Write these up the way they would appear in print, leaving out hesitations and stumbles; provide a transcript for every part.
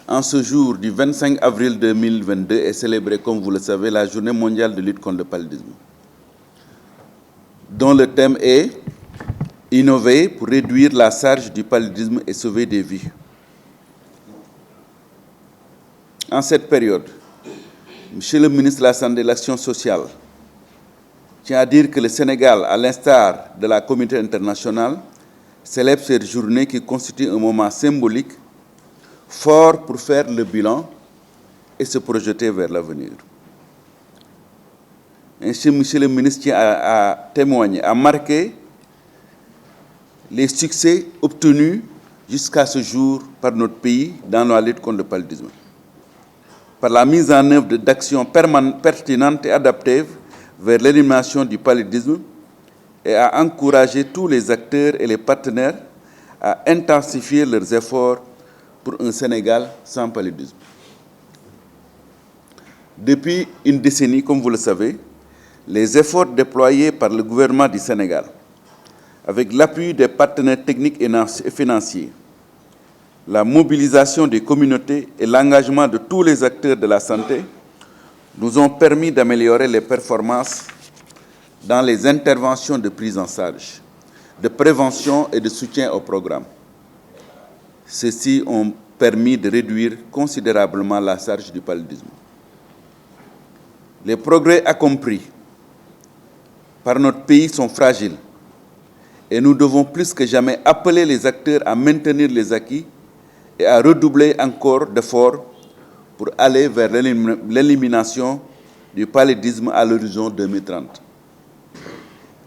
En ce jour du 25 avril 2022 est célébrée, comme vous le savez, la Journée mondiale de lutte contre le paludisme, dont le thème est « Innover pour réduire la charge du paludisme et sauver des vies ». En cette période, Monsieur le ministre de la Santé et de l'Action sociale tient à dire que le Sénégal, à l'instar de la communauté internationale, célèbre cette journée qui constitue un moment symbolique fort pour faire le bilan et se projeter vers l'avenir. Ainsi, Monsieur le ministre tient à témoigner, à marquer les succès obtenus jusqu'à ce jour par notre pays dans la lutte contre le paludisme, par la mise en œuvre d'actions pertinentes et adaptatives vers l'élimination du paludisme et à encourager tous les acteurs et les partenaires à intensifier leurs efforts pour un Sénégal sans paludisme. Depuis une décennie, comme vous le savez, les efforts déployés par le gouvernement du Sénégal, avec l'appui des partenaires techniques et financiers, la mobilisation des communautés et l'engagement de tous les acteurs de la santé nous ont permis d'améliorer les performances dans les interventions de prise en charge, de prévention et de soutien au programme. Ceux-ci ont permis de réduire considérablement la charge du paludisme. Les progrès accomplis par notre pays sont fragiles et nous devons plus que jamais appeler les acteurs à maintenir les acquis et à redoubler encore d'efforts pour aller vers l'élimination du paludisme à l'horizon 2030.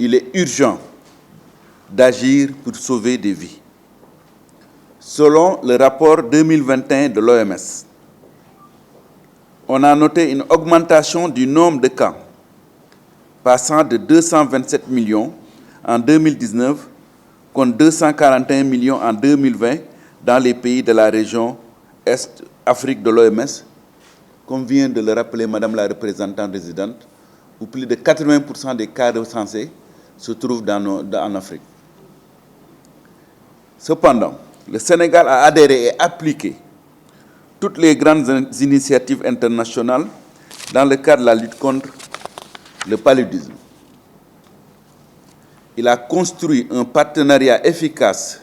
Il est urgent d'agir pour sauver des vies. Selon le rapport 2021 de l'OMS, on a noté une augmentation du nombre de cas, passant de 227 millions en 2019 contre 241 millions en 2020 dans les pays de la région Est-Afrique de l'OMS, comme vient de le rappeler Madame la représentante résidente, où plus de 80% des cas recensés se trouvent en Afrique. Cependant, le Sénégal a adhéré et appliqué toutes les grandes initiatives internationales dans le cadre de la lutte contre le paludisme. Il a construit un partenariat efficace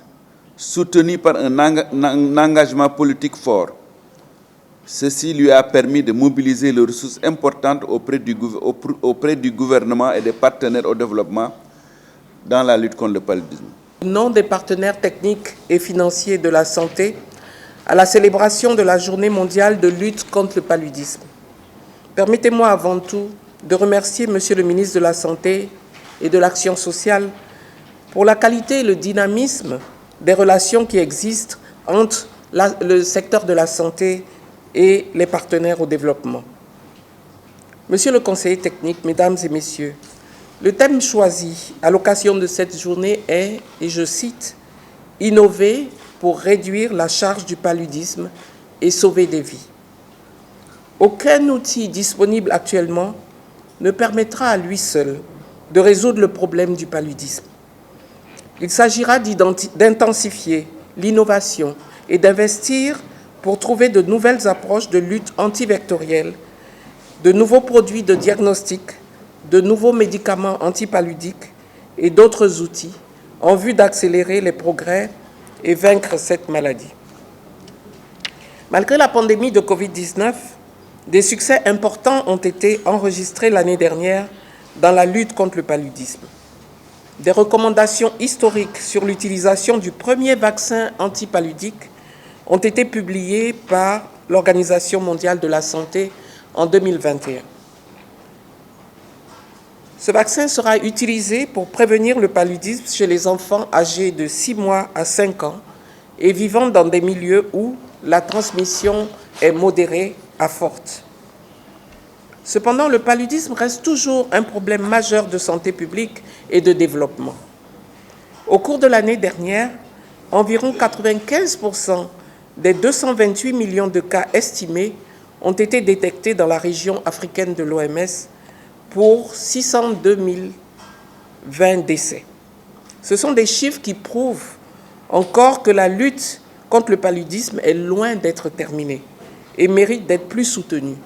soutenu par un engagement politique fort. Ceci lui a permis de mobiliser les ressources importantes auprès du gouvernement et des partenaires au développement dans la lutte contre le paludisme. Au nom des partenaires techniques et financiers de la santé, à la célébration de la Journée mondiale de lutte contre le paludisme, permettez-moi avant tout de remercier Monsieur le ministre de la Santé et de l'Action sociale pour la qualité et le dynamisme des relations qui existent entre le secteur de la santé et les partenaires au développement. Monsieur le conseiller technique, Mesdames et Messieurs, le thème choisi à l'occasion de cette journée est, et je cite, « Innover pour réduire la charge du paludisme et sauver des vies ». Aucun outil disponible actuellement ne permettra à lui seul de résoudre le problème du paludisme. Il s'agira d'intensifier l'innovation et d'investir pour trouver de nouvelles approches de lutte antivectorielle, de nouveaux produits de diagnostic, de nouveaux médicaments antipaludiques et d'autres outils en vue d'accélérer les progrès et vaincre cette maladie. Malgré la pandémie de Covid-19, des succès importants ont été enregistrés l'année dernière dans la lutte contre le paludisme. Des recommandations historiques sur l'utilisation du premier vaccin antipaludique ont été publiées par l'Organisation mondiale de la santé en 2021. Ce vaccin sera utilisé pour prévenir le paludisme chez les enfants âgés de 6 mois à 5 ans et vivant dans des milieux où la transmission est modérée à forte. Cependant, le paludisme reste toujours un problème majeur de santé publique et de développement. Au cours de l'année dernière, environ 95% des 228 millions de cas estimés ont été détectés dans la région africaine de l'OMS pour 602 020 décès. Ce sont des chiffres qui prouvent encore que la lutte contre le paludisme est loin d'être terminée et mérite d'être plus soutenue.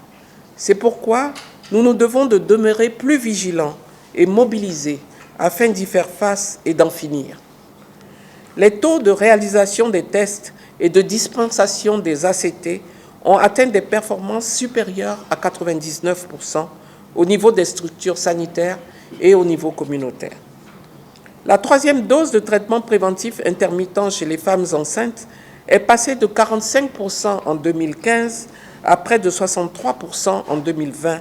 C'est pourquoi nous nous devons de demeurer plus vigilants et mobilisés afin d'y faire face et d'en finir. Les taux de réalisation des tests et de dispensation des ACT ont atteint des performances supérieures à 99% au niveau des structures sanitaires et au niveau communautaire. La troisième dose de traitement préventif intermittent chez les femmes enceintes est passée de 45% en 2015 à près de 63% en 2020.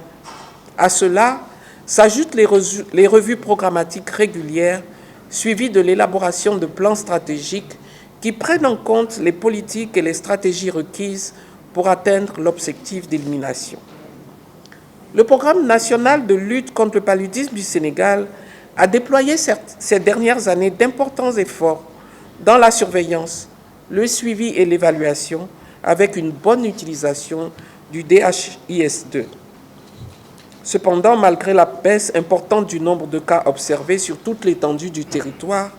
À cela s'ajoutent les revues programmatiques régulières suivies de l'élaboration de plans stratégiques qui prennent en compte les politiques et les stratégies requises pour atteindre l'objectif d'élimination. Le programme national de lutte contre le paludisme du Sénégal a déployé ces dernières années d'importants efforts dans la surveillance, le suivi et l'évaluation avec une bonne utilisation du DHIS2. Cependant, malgré la baisse importante du nombre de cas observés sur toute l'étendue du territoire,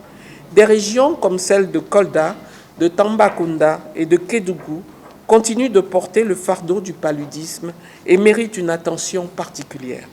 des régions comme celles de Kolda, de Tambacounda et de Kédougou continuent de porter le fardeau du paludisme et méritent une attention particulière.